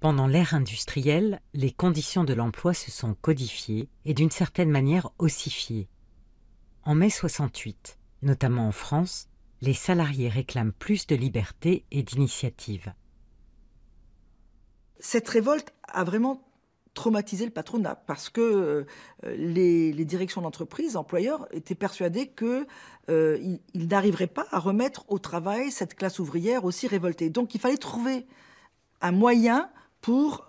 Pendant l'ère industrielle, les conditions de l'emploi se sont codifiées et d'une certaine manière ossifiées. En mai 68, notamment en France, les salariés réclament plus de liberté et d'initiative. Cette révolte a vraiment traumatisé le patronat parce que les directions d'entreprise, employeurs, étaient persuadés qu'ils n'arriveraient pas à remettre au travail cette classe ouvrière aussi révoltée. Donc il fallait trouver un moyen pour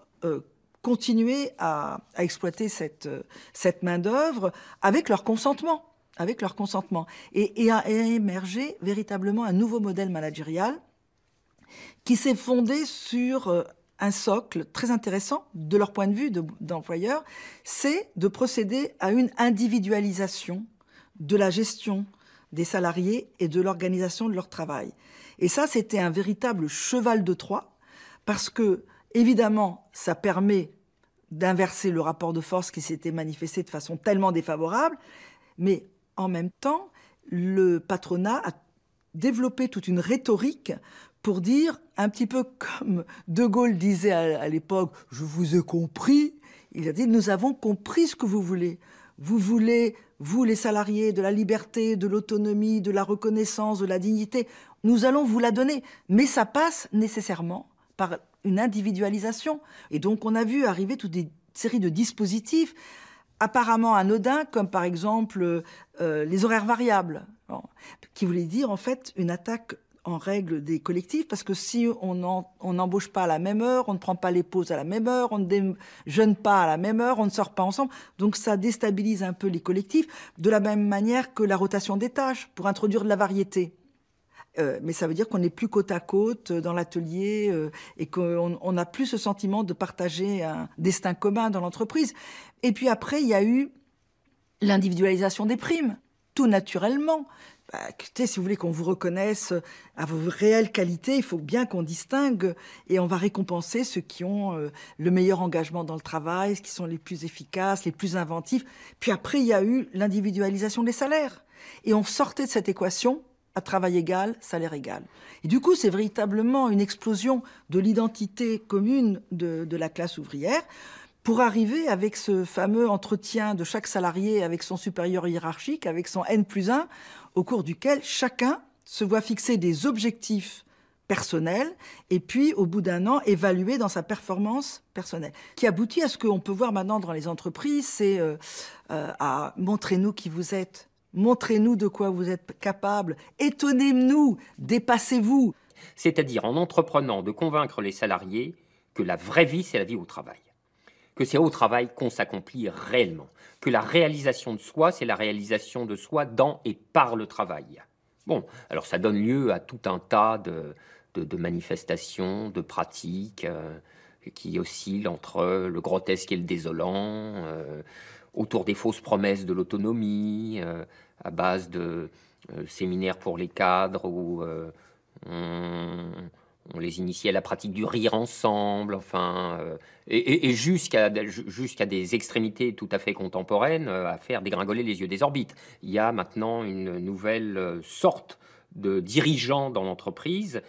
continuer à exploiter cette main-d'œuvre avec leur consentement. Et a émergé véritablement un nouveau modèle managérial qui s'est fondé sur un socle très intéressant de leur point de vue d'employeur, c'est de procéder à une individualisation de la gestion des salariés et de l'organisation de leur travail. Et ça, c'était un véritable cheval de Troie, parce que, évidemment, ça permet d'inverser le rapport de force qui s'était manifesté de façon tellement défavorable, mais en même temps, le patronat a développé toute une rhétorique pour dire, un petit peu comme De Gaulle disait à l'époque, « Je vous ai compris », il a dit, « Nous avons compris ce que vous voulez. Vous voulez, vous les salariés, de la liberté, de l'autonomie, de la reconnaissance, de la dignité. Nous allons vous la donner. » Mais ça passe nécessairement par une individualisation. Et donc on a vu arriver toute une série de dispositifs apparemment anodins, comme par exemple les horaires variables, qui voulaient dire en fait une attaque en règle des collectifs, parce que si on n'embauche pas à la même heure, on ne prend pas les pauses à la même heure, on ne déjeune pas à la même heure, on ne sort pas ensemble, donc ça déstabilise un peu les collectifs, de la même manière que la rotation des tâches, pour introduire de la variété. Mais ça veut dire qu'on n'est plus côte à côte dans l'atelier et qu'on n'a plus ce sentiment de partager un destin commun dans l'entreprise. Et puis après, il y a eu l'individualisation des primes, tout naturellement. Écoutez, si vous voulez qu'on vous reconnaisse à vos réelles qualités, il faut bien qu'on distingue et on va récompenser ceux qui ont le meilleur engagement dans le travail, ceux qui sont les plus efficaces, les plus inventifs. Puis après, il y a eu l'individualisation des salaires. Et on sortait de cette équation à travail égal, salaire égal. Et du coup, c'est véritablement une explosion de l'identité commune de la classe ouvrière pour arriver avec ce fameux entretien de chaque salarié avec son supérieur hiérarchique, avec son N+1, au cours duquel chacun se voit fixer des objectifs personnels et puis, au bout d'un an, évaluer dans sa performance personnelle. Qui aboutit à ce qu'on peut voir maintenant dans les entreprises, c'est à « montrez-nous qui vous êtes ». Montrez-nous de quoi vous êtes capable. Étonnez-nous, dépassez-vous. C'est-à-dire en entreprenant de convaincre les salariés que la vraie vie, c'est la vie au travail. Que c'est au travail qu'on s'accomplit réellement. Que la réalisation de soi, c'est la réalisation de soi dans et par le travail. Bon, alors ça donne lieu à tout un tas de manifestations, de pratiques qui oscillent entre le grotesque et le désolant, autour des fausses promesses de l'autonomie, à base de séminaires pour les cadres où on les initie à la pratique du rire ensemble, enfin, et jusqu'à des extrémités tout à fait contemporaines, à faire dégringoler les yeux des orbites. Il y a maintenant une nouvelle sorte de dirigeants dans l'entreprise,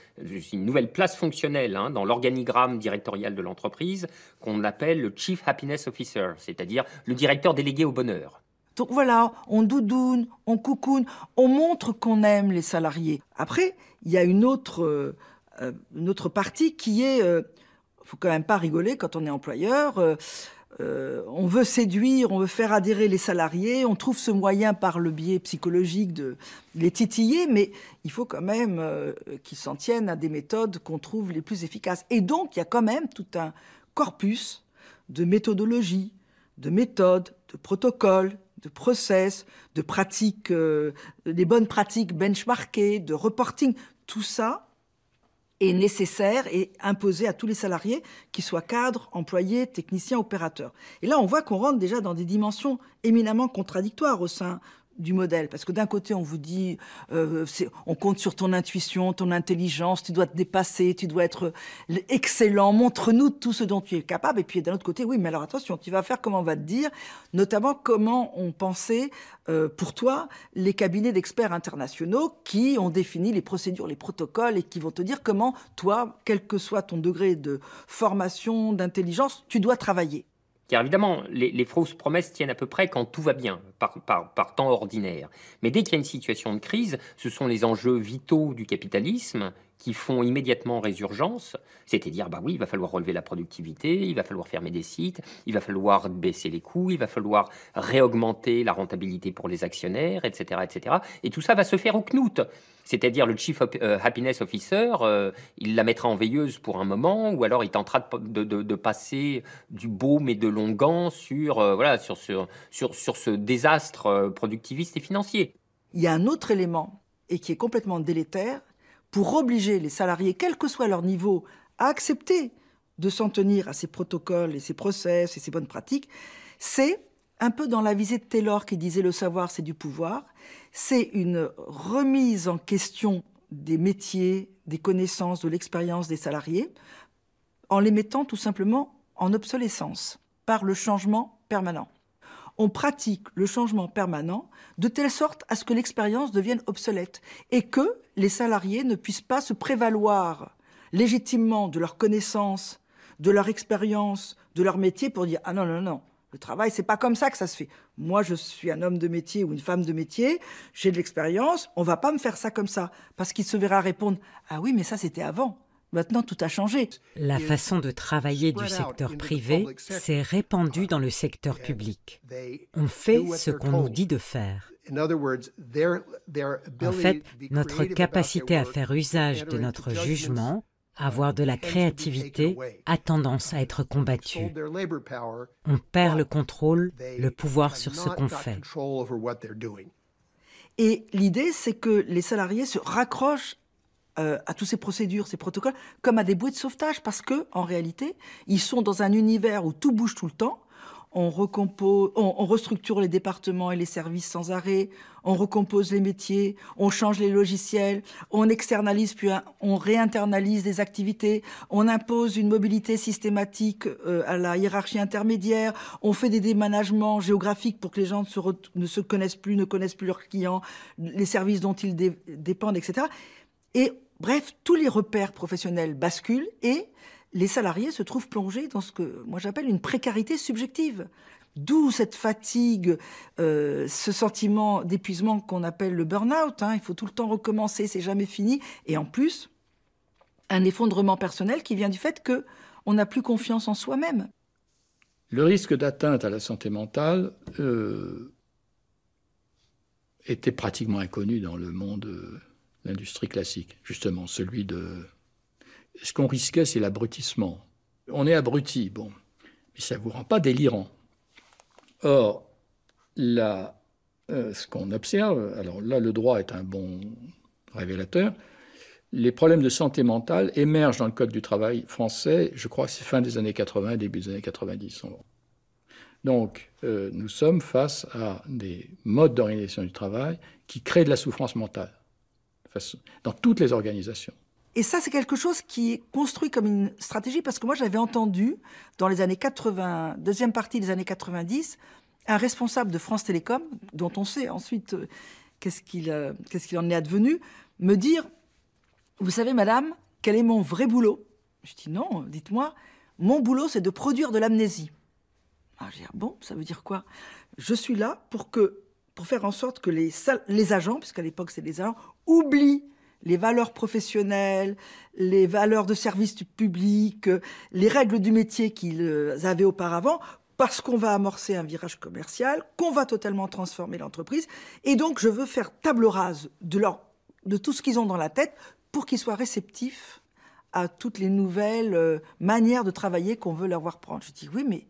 une nouvelle place fonctionnelle dans l'organigramme directorial de l'entreprise qu'on appelle le Chief Happiness Officer, c'est-à-dire le directeur délégué au bonheur. Donc voilà, on doudoune, on coucoune, on montre qu'on aime les salariés. Après, il y a une autre partie qui est, faut quand même pas rigoler quand on est employeur. On veut séduire, on veut faire adhérer les salariés, on trouve ce moyen par le biais psychologique de les titiller, mais il faut quand même qu'ils s'en tiennent à des méthodes qu'on trouve les plus efficaces. Et donc, il y a quand même tout un corpus de méthodologies, de méthodes, de protocoles, de process, de pratiques, des bonnes pratiques benchmarkées, de reporting. Tout ça est nécessaire et imposé à tous les salariés, qu'ils soient cadres, employés, techniciens, opérateurs. Et là, on voit qu'on rentre déjà dans des dimensions éminemment contradictoires au sein du modèle. Parce que d'un côté, on vous dit, on compte sur ton intuition, ton intelligence, tu dois te dépasser, tu dois être excellent, montre-nous tout ce dont tu es capable. Et puis d'un autre côté, oui, mais alors attention, tu vas faire comme on va te dire, notamment comment ont pensé, pour toi, les cabinets d'experts internationaux qui ont défini les procédures, les protocoles et qui vont te dire comment, toi, quel que soit ton degré de formation, d'intelligence, tu dois travailler. Car évidemment, les fausses promesses tiennent à peu près quand tout va bien, par temps ordinaire. Mais dès qu'il y a une situation de crise, ce sont les enjeux vitaux du capitalisme qui font immédiatement résurgence, c'est-à-dire, bah oui, il va falloir relever la productivité, il va falloir fermer des sites, il va falloir baisser les coûts, il va falloir réaugmenter la rentabilité pour les actionnaires, etc., etc. Et tout ça va se faire au knout. C'est-à-dire le Chief Happiness Officer, il la mettra en veilleuse pour un moment, ou alors il tentera de passer du baume et de l'onguent sur ce désastre productiviste et financier. Il y a un autre élément, et qui est complètement délétère, pour obliger les salariés, quel que soit leur niveau, à accepter de s'en tenir à ces protocoles et ces process et ces bonnes pratiques, c'est un peu dans la visée de Taylor qui disait « le savoir, c'est du pouvoir », c'est une remise en question des métiers, des connaissances, de l'expérience des salariés, en les mettant tout simplement en obsolescence par le changement permanent. On pratique le changement permanent de telle sorte à ce que l'expérience devienne obsolète et que les salariés ne puissent pas se prévaloir légitimement de leurs connaissances, de leur expérience, de leur métier pour dire « ah non, non, non, le travail, c'est pas comme ça que ça se fait. Moi, je suis un homme de métier ou une femme de métier, j'ai de l'expérience, on va pas me faire ça comme ça. » Parce qu'il se verra répondre « ah oui, mais ça, c'était avant. Maintenant, tout a changé. » La façon de travailler du secteur privé s'est répandue dans le secteur public. On fait ce qu'on nous dit de faire. En fait, notre capacité à faire usage de notre jugement, à avoir de la créativité, a tendance à être combattue. On perd le contrôle, le pouvoir sur ce qu'on fait. Et l'idée, c'est que les salariés se raccrochent à toutes ces procédures, ces protocoles, comme à des bouées de sauvetage, parce que en réalité, ils sont dans un univers où tout bouge tout le temps. On restructure les départements et les services sans arrêt, on recompose les métiers, on change les logiciels, on externalise puis on réinternalise des activités, on impose une mobilité systématique à la hiérarchie intermédiaire, on fait des déménagements géographiques pour que les gens ne se connaissent plus, ne connaissent plus leurs clients, les services dont ils dépendent, etc. Et bref, tous les repères professionnels basculent et les salariés se trouvent plongés dans ce que moi j'appelle une précarité subjective. D'où cette fatigue, ce sentiment d'épuisement qu'on appelle le burn-out. Il faut tout le temps recommencer, c'est jamais fini. Et en plus, un effondrement personnel qui vient du fait qu'on n'a plus confiance en soi-même. Le risque d'atteinte à la santé mentale était pratiquement inconnu dans le monde de l'industrie classique. Justement, celui de... Ce qu'on risquait, c'est l'abrutissement. On est abruti, bon, mais ça ne vous rend pas délirant. Or, là, ce qu'on observe, alors là, le droit est un bon révélateur, les problèmes de santé mentale émergent dans le Code du travail français, je crois que c'est fin des années 80, début des années 90. Donc, nous sommes face à des modes d'organisation du travail qui créent de la souffrance mentale, dans toutes les organisations. Et ça, c'est quelque chose qui est construit comme une stratégie, parce que moi, j'avais entendu, dans les années 80, deuxième partie des années 90, un responsable de France Télécom, dont on sait ensuite qu'est-ce qu'il en est advenu, me dire « Vous savez, madame, quel est mon vrai boulot ?» Je dis « Non, dites-moi, mon boulot, c'est de produire de l'amnésie. » Je dis « Bon, ça veut dire quoi ?»« Je suis là pour faire en sorte que les agents, puisqu'à l'époque, c'est les agents, oublient les valeurs professionnelles, les valeurs de service public, les règles du métier qu'ils avaient auparavant, parce qu'on va amorcer un virage commercial, qu'on va totalement transformer l'entreprise. Et donc, je veux faire table rase de tout ce qu'ils ont dans la tête pour qu'ils soient réceptifs à toutes les nouvelles manières de travailler qu'on veut leur voir prendre. Je dis, oui, mais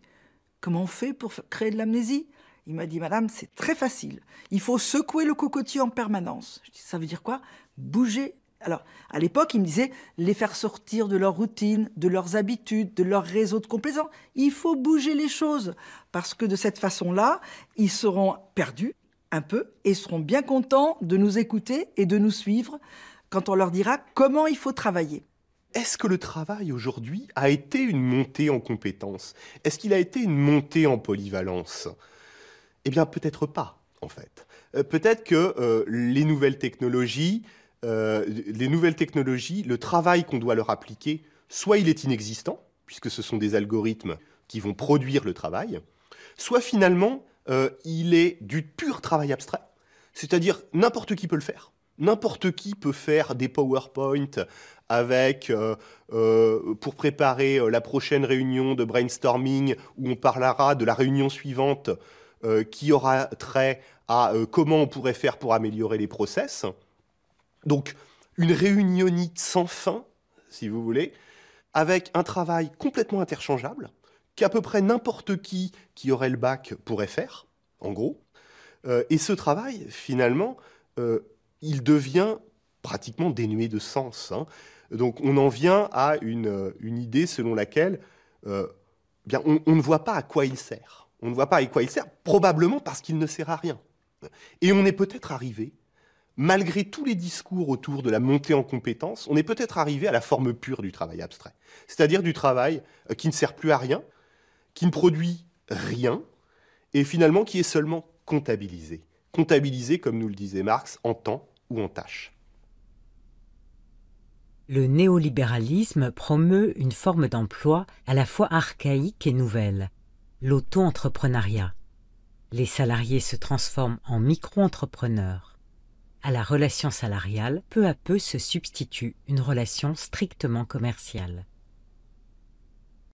comment on fait pour créer de l'amnésie ? Il m'a dit, madame, c'est très facile. Il faut secouer le cocotier en permanence. Je dis, ça veut dire quoi ? Bouger. Alors, à l'époque, il me disait les faire sortir de leur routine, de leurs habitudes, de leur réseau de complaisance. Il faut bouger les choses parce que de cette façon-là, ils seront perdus un peu et seront bien contents de nous écouter et de nous suivre quand on leur dira comment il faut travailler. Est-ce que le travail aujourd'hui a été une montée en compétences? Est-ce qu'il a été une montée en polyvalence? Eh bien, peut-être pas, en fait. Peut-être que les nouvelles technologies, le travail qu'on doit leur appliquer, soit il est inexistant, puisque ce sont des algorithmes qui vont produire le travail, soit finalement, il est du pur travail abstrait, c'est-à-dire n'importe qui peut le faire. N'importe qui peut faire des PowerPoint avec, pour préparer la prochaine réunion de brainstorming où on parlera de la réunion suivante qui aura trait à comment on pourrait faire pour améliorer les process. Donc, une réunionnite sans fin, si vous voulez, avec un travail complètement interchangeable, qu'à peu près n'importe qui aurait le bac pourrait faire, en gros. Et ce travail, finalement, il devient pratiquement dénué de sens. Hein. Donc on en vient à une idée selon laquelle bien, on ne voit pas à quoi il sert. On ne voit pas à quoi il sert, probablement parce qu'il ne sert à rien. Et on est peut-être arrivé, malgré tous les discours autour de la montée en compétences, on est peut-être arrivé à la forme pure du travail abstrait. C'est-à-dire du travail qui ne sert plus à rien, qui ne produit rien, et finalement qui est seulement comptabilisé. Comptabilisé, comme nous le disait Marx, en temps ou en tâches. Le néolibéralisme promeut une forme d'emploi à la fois archaïque et nouvelle, l'auto-entrepreneuriat. Les salariés se transforment en micro-entrepreneurs. À la relation salariale, peu à peu se substitue une relation strictement commerciale.